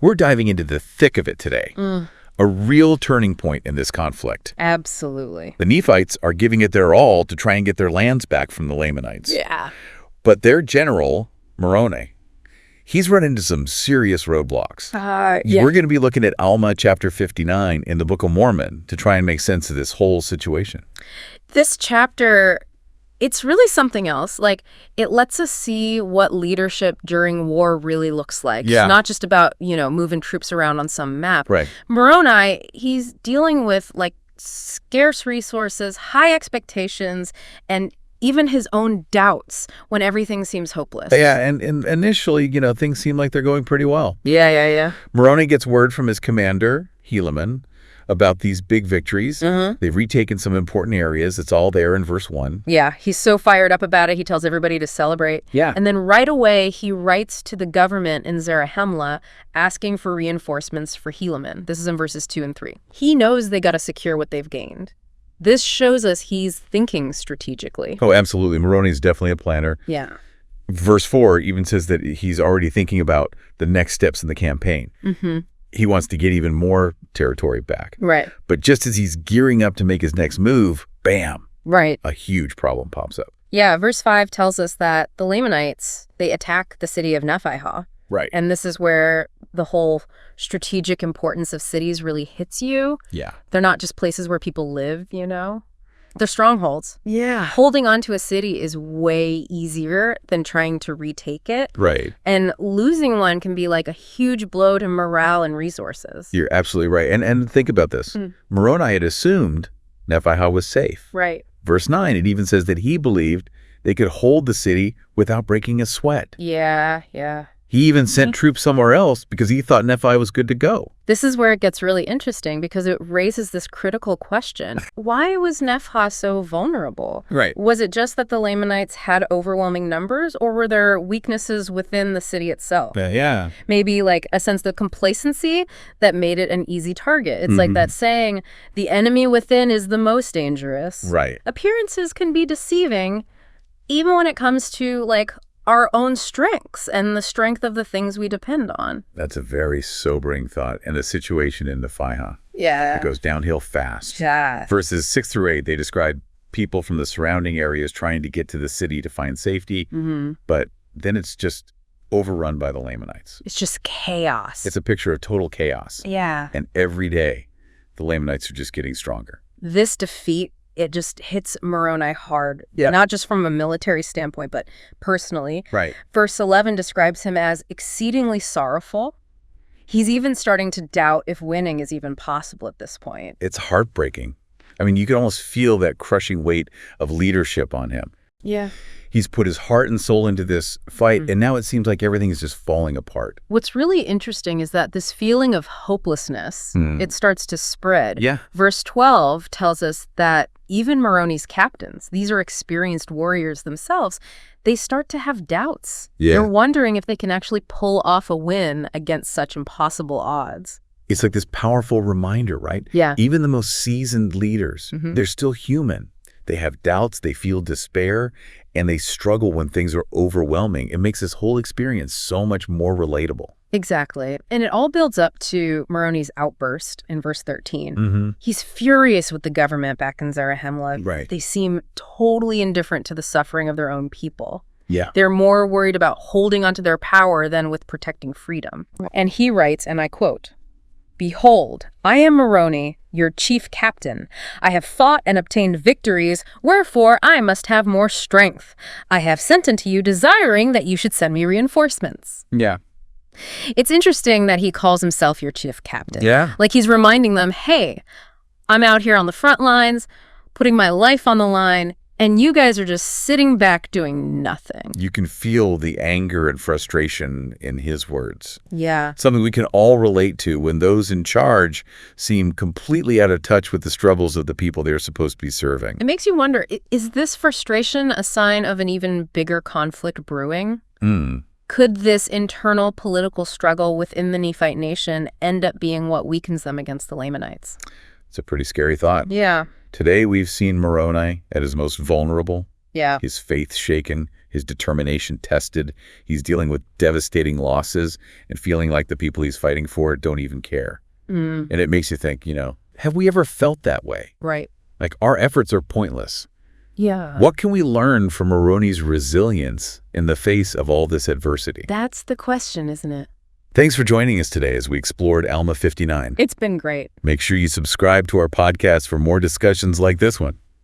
We're diving into the thick of it today. A real turning point in this conflict. Absolutely. The Nephites are giving it their all to try and get their lands back from the Lamanites. Yeah. But their general, Moroni, he's run into some serious roadblocks. Yeah. We're going to be looking at Alma chapter 59 in the Book of Mormon to try and make sense of this whole situation. This chapter, it's really something else. Like, it lets us see what leadership during war really looks like. Yeah. It's not just about, moving troops around on some map. Right. Moroni, he's dealing with, scarce resources, high expectations, and even his own doubts when everything seems hopeless. Yeah, and initially, things seem like they're going pretty well. Yeah. Moroni gets word from his commander, Helaman, about these big victories. They've retaken some important areas. It's all there in verse 1. Yeah, he's so fired up about it, he tells everybody to celebrate. Yeah. And then right away, he writes to the government in Zarahemla asking for reinforcements for Helaman. This is in verses 2 and 3. He knows they got to secure what they've gained. This shows us he's thinking strategically. Oh, absolutely. Moroni's definitely a planner. Yeah. Verse 4 even says that he's already thinking about the next steps in the campaign. He wants to get even more territory back. Right. But just as he's gearing up to make his next move, bam, right, a huge problem pops up. Yeah, verse 5 tells us that the Lamanites, they attack the city of Nephihah. Right. And this is where the whole strategic importance of cities really hits you. Yeah. They're not just places where people live, They're strongholds. Yeah. Holding on to a city is way easier than trying to retake it. Right. And losing one can be like a huge blow to morale and resources. You're absolutely right. And think about this. Moroni had assumed Nephihah was safe. Right. Verse 9, it even says that he believed they could hold the city without breaking a sweat. Yeah. He even sent troops somewhere else because he thought Nephi was good to go. This is where it gets really interesting because it raises this critical question. Why was Nephihah so vulnerable? Right. Was it just that the Lamanites had overwhelming numbers, or were there weaknesses within the city itself? Yeah. Maybe like a sense of complacency that made it an easy target. It's like that saying, the enemy within is the most dangerous. Right. Appearances can be deceiving, even when it comes to our own strengths and the strength of the things we depend on. That's a very sobering thought. And the situation in Nephihah. Yeah. It goes downhill fast. Yeah. Verses 6 through 8, they describe people from the surrounding areas trying to get to the city to find safety. But then it's just overrun by the Lamanites. It's just chaos. It's a picture of total chaos. Yeah. And every day, the Lamanites are just getting stronger. This defeat, it just hits Moroni hard, Yeah. not just from a military standpoint, but personally. Right. Verse 11 describes him as exceedingly sorrowful. He's even starting to doubt if winning is even possible at this point. It's heartbreaking. I mean, you can almost feel that crushing weight of leadership on him. Yeah. He's put his heart and soul into this fight, and now it seems like everything is just falling apart. What's really interesting is that this feeling of hopelessness, it starts to spread. Yeah. Verse 12 tells us that even Moroni's captains, these are experienced warriors themselves, they start to have doubts. Yeah. They're wondering if they can actually pull off a win against such impossible odds. It's like this powerful reminder, right? Yeah. Even the most seasoned leaders, they're still human. They have doubts, they feel despair, and they struggle when things are overwhelming. It makes this whole experience so much more relatable. Exactly. And it all builds up to Moroni's outburst in verse 13. He's furious with the government back in Zarahemla. Right. They seem totally indifferent to the suffering of their own people. Yeah. They're more worried about holding onto their power than with protecting freedom. And he writes, and I quote, "Behold, I am Moroni, your chief captain. I have fought and obtained victories, wherefore I must have more strength. I have sent unto you desiring that you should send me reinforcements." Yeah. It's interesting that he calls himself your chief captain. Yeah. Like he's reminding them, hey, I'm out here on the front lines, putting my life on the line, and you guys are just sitting back doing nothing. You can feel the anger and frustration in his words. Yeah. Something we can all relate to when those in charge seem completely out of touch with the struggles of the people they're supposed to be serving. It makes you wonder, is this frustration a sign of an even bigger conflict brewing? Could this internal political struggle within the Nephite nation end up being what weakens them against the Lamanites? It's a pretty scary thought. Yeah. Today we've seen Moroni at his most vulnerable. Yeah. His faith shaken, his determination tested. He's dealing with devastating losses and feeling like the people he's fighting for don't even care. And it makes you think, have we ever felt that way? Right. Like our efforts are pointless. Yeah. What can we learn from Moroni's resilience in the face of all this adversity? That's the question, isn't it? Thanks for joining us today as we explored Alma 59. It's been great. Make sure you subscribe to our podcast for more discussions like this one.